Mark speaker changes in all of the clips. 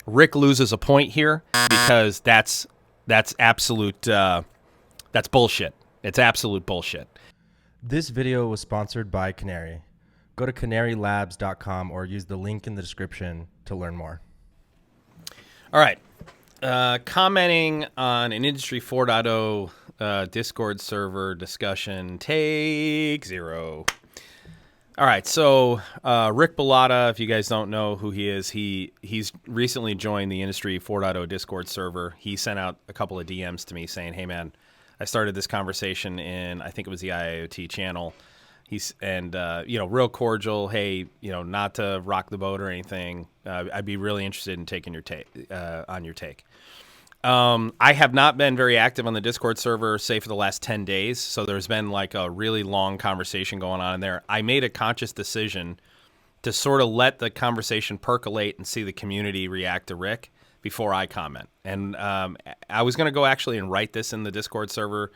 Speaker 1: Rick loses a point here because that's absolute that's bullshit. It's absolute bullshit.
Speaker 2: This video was sponsored by Canary. Go to canarylabs.com or use the link in the description to learn more.
Speaker 1: All right. Commenting on an Industry 4.0 Discord server discussion, take 0. All right, so Rick Bellotta, if you guys don't know who he is, he's recently joined the Industry 4.0 Discord server. He sent out a couple of DMs to me saying, "Hey man, I started this conversation in, I think it was the IIoT channel." Real cordial. Hey, not to rock the boat or anything. I'd be really interested in taking your take on your take. I have not been very active on the Discord server, say for the last 10 days. So there's been like a really long conversation going on in there. I made a conscious decision to sort of let the conversation percolate and see the community react to Rick before I comment. And I was going to go actually and write this in the Discord server,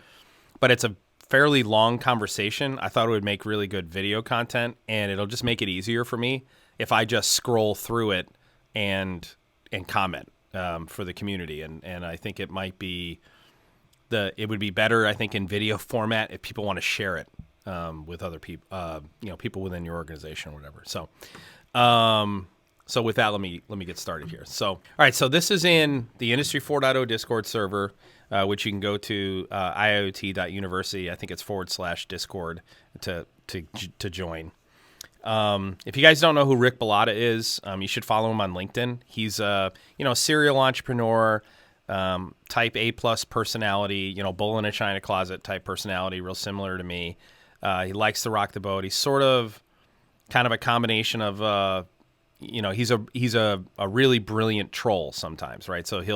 Speaker 1: but it's a fairly long conversation. I thought it would make really good video content, and it'll just make it easier for me if I just scroll through it and comment for the community. And I think it might be it would be better, I think, in video format if people want to share it with other people, people within your organization or whatever. So with that, let me get started here. So, all right, so this is in the Industry 4.0 Discord server, which you can go to IIoT.university. I think it's /Discord to join. If you guys don't know who Rick Bellotta is, you should follow him on LinkedIn. He's a serial entrepreneur, type A+ personality, bull in a china closet type personality, real similar to me. He likes to rock the boat. He's sort of kind of a combination of he's a really brilliant troll sometimes, right? So he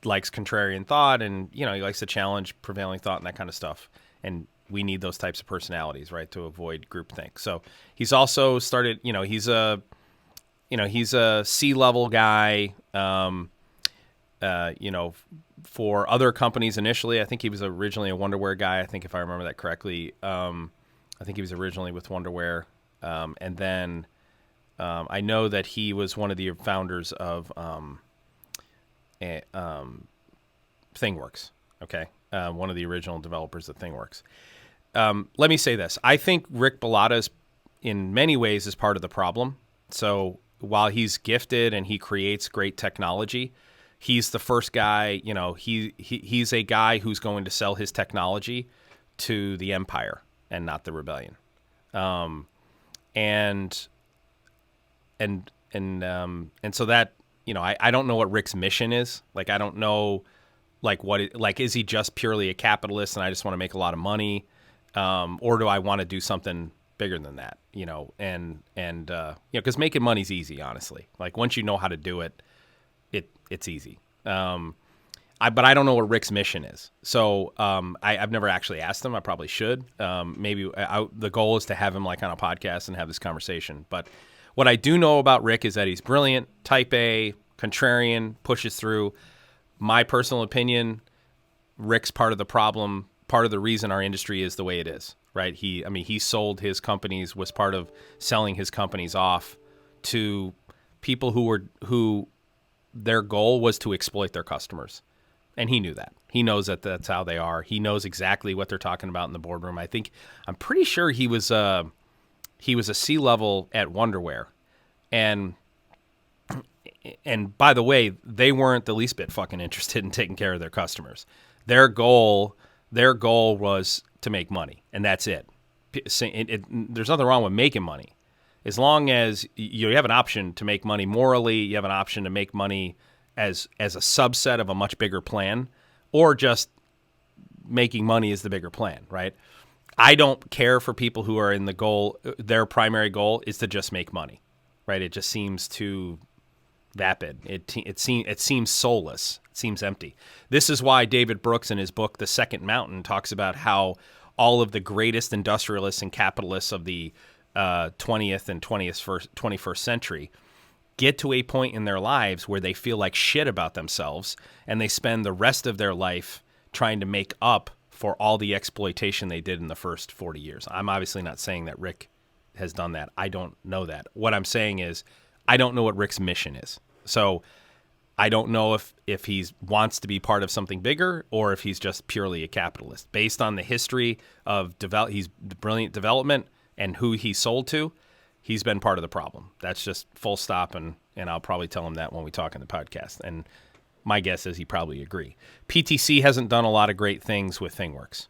Speaker 1: likes contrarian thought, and he likes to challenge prevailing thought and that kind of stuff. And we need those types of personalities, right, to avoid groupthink. So he's also started, he's a C-level guy, for other companies initially. I think he was originally a Wonderware guy. I think if I remember that correctly, I think he was originally with Wonderware. And then I know that he was one of the founders of ThingWorx, okay? One of the original developers of ThingWorx. Let me say this. I think Rick Bellotta in many ways is part of the problem. So while he's gifted and he creates great technology, he's the first guy, he's a guy who's going to sell his technology to the empire and not the rebellion. And so that, I don't know what Rick's mission is. Like, I don't know, is he just purely a capitalist and I just want to make a lot of money? Or do I want to do something bigger than that? Because making money's easy, honestly. Like, once you know how to do it, it's easy. But I don't know what Rick's mission is. So I've never actually asked him. I probably should. Maybe the goal is to have him like on a podcast and have this conversation. But what I do know about Rick is that he's brilliant, type A, contrarian, pushes through. My personal opinion, Rick's part of the problem, part of the reason our industry is the way it is, right? He sold his companies, was part of selling his companies off to people who their goal was to exploit their customers. And he knew that. He knows that that's how they are. He knows exactly what they're talking about in the boardroom. I'm pretty sure he was a C-level at Wonderware. And by the way, they weren't the least bit fucking interested in taking care of their customers. Their goal was to make money, and that's it. There's nothing wrong with making money. As long as you have an option to make money morally, you have an option to make money as a subset of a much bigger plan, or just making money is the bigger plan, right? I don't care for people who are in the goal, their primary goal is to just make money, right? It just seems too vapid. It seems soulless. It seems empty. This is why David Brooks in his book, The Second Mountain, talks about how all of the greatest industrialists and capitalists of the 20th and 21st century get to a point in their lives where they feel like shit about themselves, and they spend the rest of their life trying to make up for all the exploitation they did in the first 40 years. I'm obviously not saying that Rick has done that. I don't know that. What I'm saying is I don't know what Rick's mission is. So I don't know if he wants to be part of something bigger or if he's just purely a capitalist. Based on the history of he's brilliant development and who he sold to, he's been part of the problem. That's just full stop, and I'll probably tell him that when we talk in the podcast. And my guess is he probably agree. PTC hasn't done a lot of great things with ThingWorx.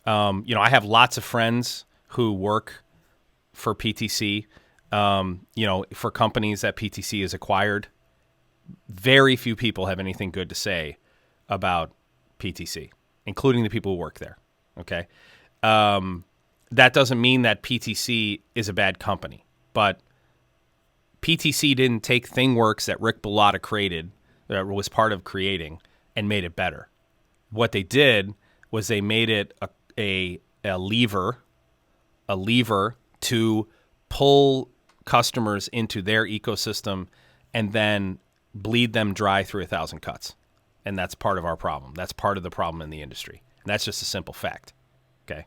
Speaker 1: I have lots of friends who work for PTC, for companies that PTC has acquired. Very few people have anything good to say about PTC, including the people who work there. Okay. That doesn't mean that PTC is a bad company, but PTC didn't take ThingWorx that Rick Bellotta created, that was part of creating, and made it better. What they did was they made it a lever to pull customers into their ecosystem and then bleed them dry through 1,000 cuts. And that's part of our problem. That's part of the problem in the industry. And that's just a simple fact. Okay.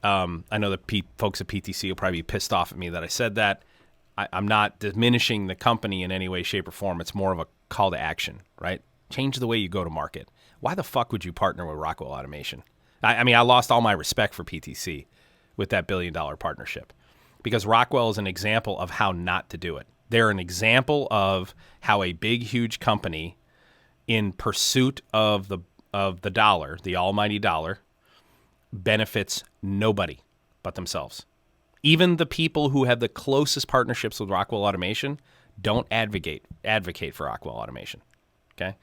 Speaker 1: I know that folks at PTC will probably be pissed off at me that I said that. I'm not diminishing the company in any way, shape, or form. It's more of a call to action, right? Change the way you go to market. Why the fuck would you partner with Rockwell Automation? I mean, I lost all my respect for PTC with that $1 billion partnership because Rockwell is an example of how not to do it. They're an example of how a big, huge company in pursuit of the dollar, the almighty dollar, benefits nobody but themselves. Even the people who have the closest partnerships with Rockwell Automation don't advocate for Rockwell Automation. Okay?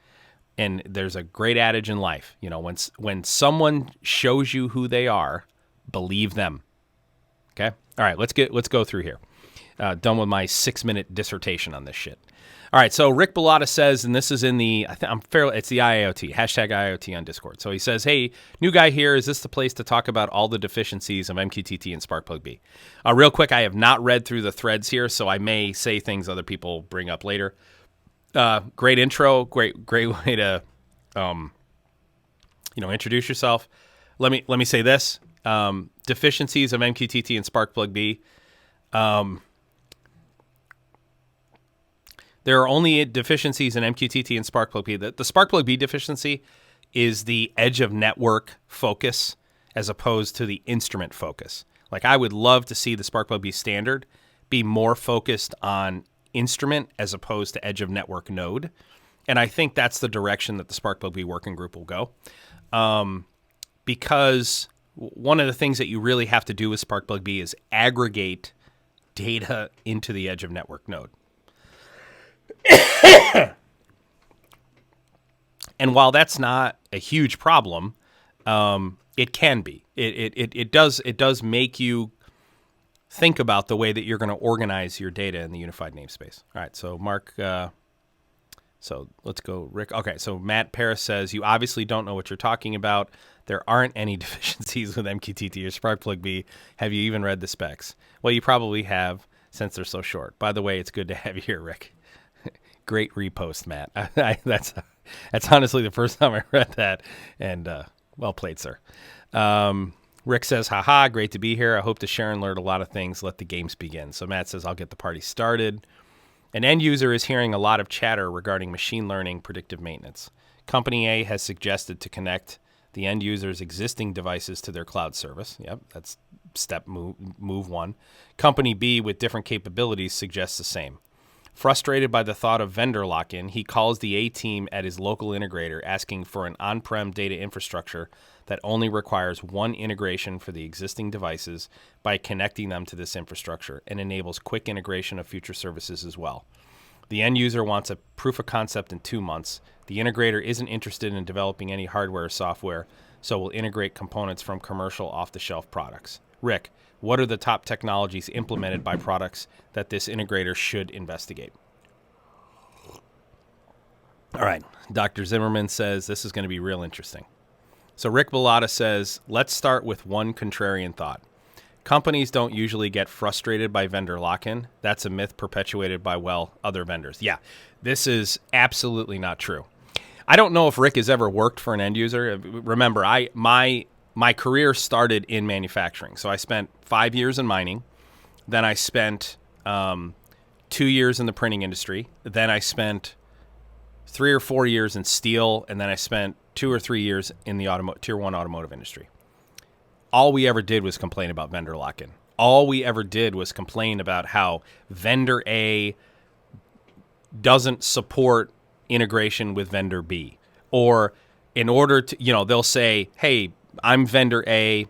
Speaker 1: And there's a great adage in life, when someone shows you who they are, believe them. Okay? All right, let's go through here. Done with my 6-minute dissertation on this shit. All right, so Rick Bellotta says, and this is in the, it's the IIoT, hashtag IIoT on Discord. So he says, hey, new guy here. Is this the place to talk about all the deficiencies of MQTT and SparkPlug-B? Real quick, I have not read through the threads here, so I may say things other people bring up later. Great intro, great way to, introduce yourself. Let me say this: deficiencies of MQTT and SparkPlug-B. There are only deficiencies in MQTT and SparkPlug-B. The SparkPlug-B deficiency is the edge of network focus as opposed to the instrument focus. Like, I would love to see the SparkPlug-B standard be more focused on instrument as opposed to edge of network node. And I think that's the direction that the SparkPlug-B working group will go. Because one of the things that you really have to do with SparkPlug-B is aggregate data into the edge of network node. And while that's not a huge problem, it can be. It does make you think about the way that you're going to organize your data in the unified namespace. All right, so Mark, so let's go, Rick. Okay, so Matt Paris says, you obviously don't know what you're talking about. There aren't any deficiencies with MQTT or SparkPlug-B. Have you even read the specs? Well, you probably have, since they're so short. By the way, it's good to have you here, Rick. Great repost, Matt. That's honestly the first time I read that, and well played, sir. Rick says, haha, great to be here. I hope to share and learn a lot of things. Let the games begin. So Matt says, I'll get the party started. An end user is hearing a lot of chatter regarding machine learning predictive maintenance. Company A has suggested to connect the end user's existing devices to their cloud service. Yep, that's move one. Company B, with different capabilities, suggests the same. Frustrated by the thought of vendor lock-in, he calls the A team at his local integrator asking for an on-prem data infrastructure that only requires one integration for the existing devices by connecting them to this infrastructure and enables quick integration of future services as well. The end user wants a proof of concept in 2 months. The integrator isn't interested in developing any hardware or software, so will integrate components from commercial off-the-shelf products. Rick, what are the top technologies implemented by products that this integrator should investigate? All right, Dr. Zimmerman says this is going to be real interesting. So Rick Bellotta says, let's start with one contrarian thought. Companies don't usually get frustrated by vendor lock-in. That's a myth perpetuated by, other vendors. Yeah, this is absolutely not true. I don't know if Rick has ever worked for an end user. Remember, my career started in manufacturing. So I spent 5 years in mining. Then I spent 2 2 years in the printing industry. Then I spent 3 or 4 years in steel, and then I spent 2 or 3 years in the tier 1 automotive industry. All we ever did was complain about vendor lock-in. All we ever did was complain about how vendor A doesn't support integration with vendor B. Or in order to, they'll say, hey, I'm vendor A.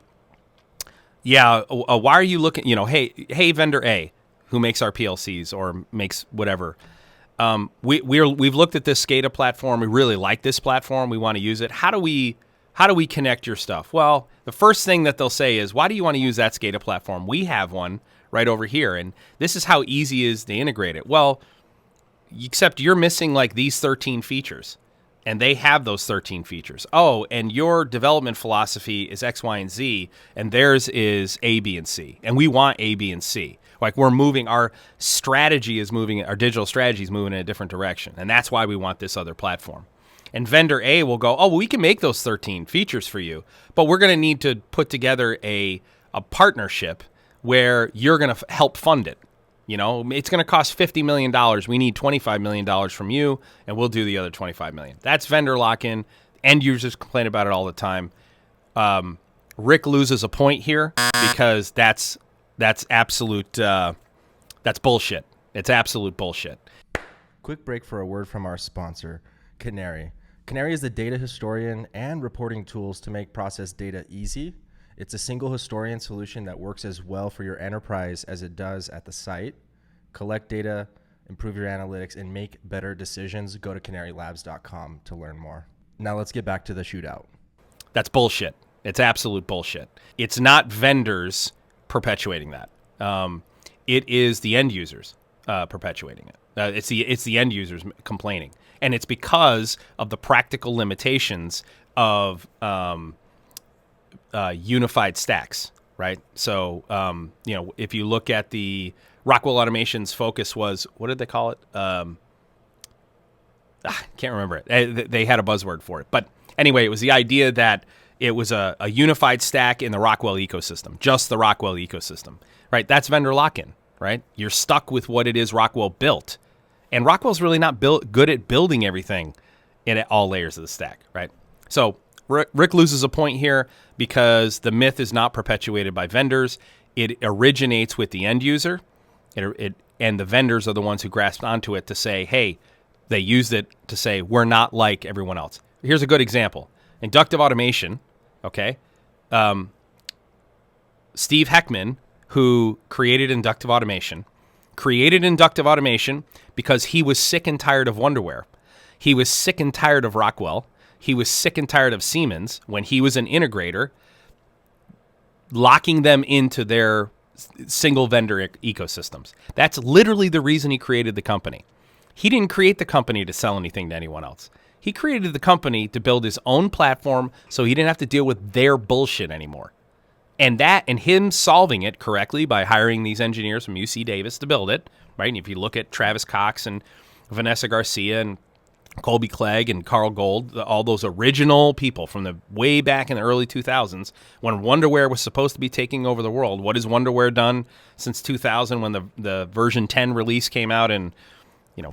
Speaker 1: Yeah, why are you looking, hey, vendor A, who makes our PLCs or makes whatever. We've looked at this SCADA platform. We really like this platform. We want to use it. How do we connect your stuff? Well, the first thing that they'll say is, why do you want to use that SCADA platform? We have one right over here, and this is how easy it is to integrate it. Well, except you're missing like these 13 features, and they have those 13 features. Oh, and your development philosophy is X, Y, and Z, and theirs is A, B, and C, and we want A, B, and C. Like we're moving, our strategy is moving, our digital strategy is moving in a different direction, and that's why we want this other platform. And vendor A will go, oh, well, we can make those 13 features for you, but we're going to need to put together a partnership where you're going to help fund it. It's going to cost $50 million. We need $25 million from you, and we'll do the other $25 million. That's vendor lock-in. End users complain about it all the time. Rick loses a point here because that's absolute, that's bullshit. It's absolute bullshit.
Speaker 2: Quick break for a word from our sponsor, Canary. Canary is the data historian and reporting tools to make process data easy. It's a single historian solution that works as well for your enterprise as it does at the site. Collect data, improve your analytics, and make better decisions. Go to canarylabs.com to learn more. Now let's get back to the shootout.
Speaker 1: That's bullshit. It's absolute bullshit. It's not vendors perpetuating that. It is the end users perpetuating it. It's the end users complaining, and it's because of the practical limitations of unified stacks, right? So, if you look at the Rockwell Automation's focus was, what did they call it? Can't remember it. They had a buzzword for it. But anyway, it was the idea that it was a unified stack in the Rockwell ecosystem, just the Rockwell ecosystem, right? That's vendor lock-in, right? You're stuck with what it is Rockwell built. And Rockwell's really not good at building everything in all layers of the stack, right? So Rick loses a point here because the myth is not perpetuated by vendors. It originates with the end user, and the vendors are the ones who grasp onto it to say, hey, they used it to say, we're not like everyone else. Here's a good example. Inductive automation, okay? Steve Heckman, who created inductive automation because he was sick and tired of Wonderware. He was sick and tired of Rockwell. He was sick and tired of Siemens when he was an integrator, locking them into their single vendor ecosystems. That's literally the reason he created the company. He didn't create the company to sell anything to anyone else. He created the company to build his own platform so he didn't have to deal with their bullshit anymore. And him solving it correctly by hiring these engineers from UC Davis to build it, right? And if you look at Travis Cox and Vanessa Garcia and Colby Clegg and Carl Gold, all those original people from the way back in the early 2000s when Wonderware was supposed to be taking over the world. What has Wonderware done since 2000 when the version 10 release came out in,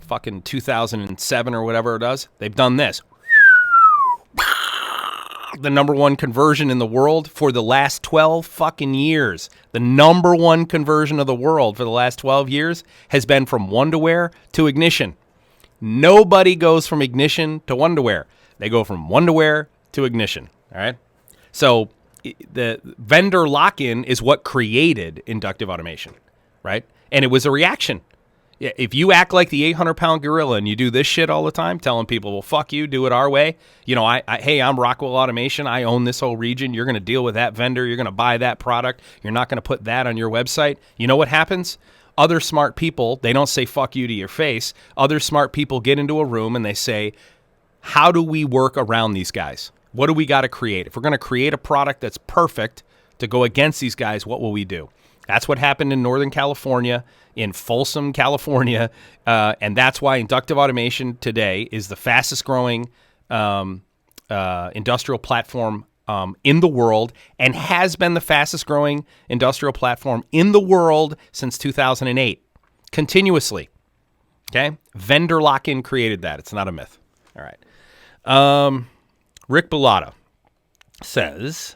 Speaker 1: fucking 2007 or whatever it does? They've done this. The number one conversion in the world for the last 12 fucking years. The number one conversion of the world for the last 12 years has been from Wonderware to Ignition. Nobody goes from Ignition to Wonderware. They go from Wonderware to Ignition, all right? So the vendor lock-in is what created inductive automation, right? And it was a reaction. If you act like the 800-pound gorilla and you do this shit all the time, telling people, well, fuck you, do it our way. Hey, I'm Rockwell Automation. I own this whole region. You're going to deal with that vendor. You're going to buy that product. You're not going to put that on your website. You know what happens? Other smart people, they don't say fuck you to your face. Other smart people get into a room and they say, how do we work around these guys? What do we got to create? If we're going to create a product that's perfect to go against these guys, what will we do? That's what happened in Northern California, in Folsom, California, and that's why inductive automation today is the fastest growing industrial platform in the world and has been the fastest growing industrial platform in the world since 2008, continuously. Okay? Vendor lock-in created that. It's not a myth. All right. Rick Bellotta says,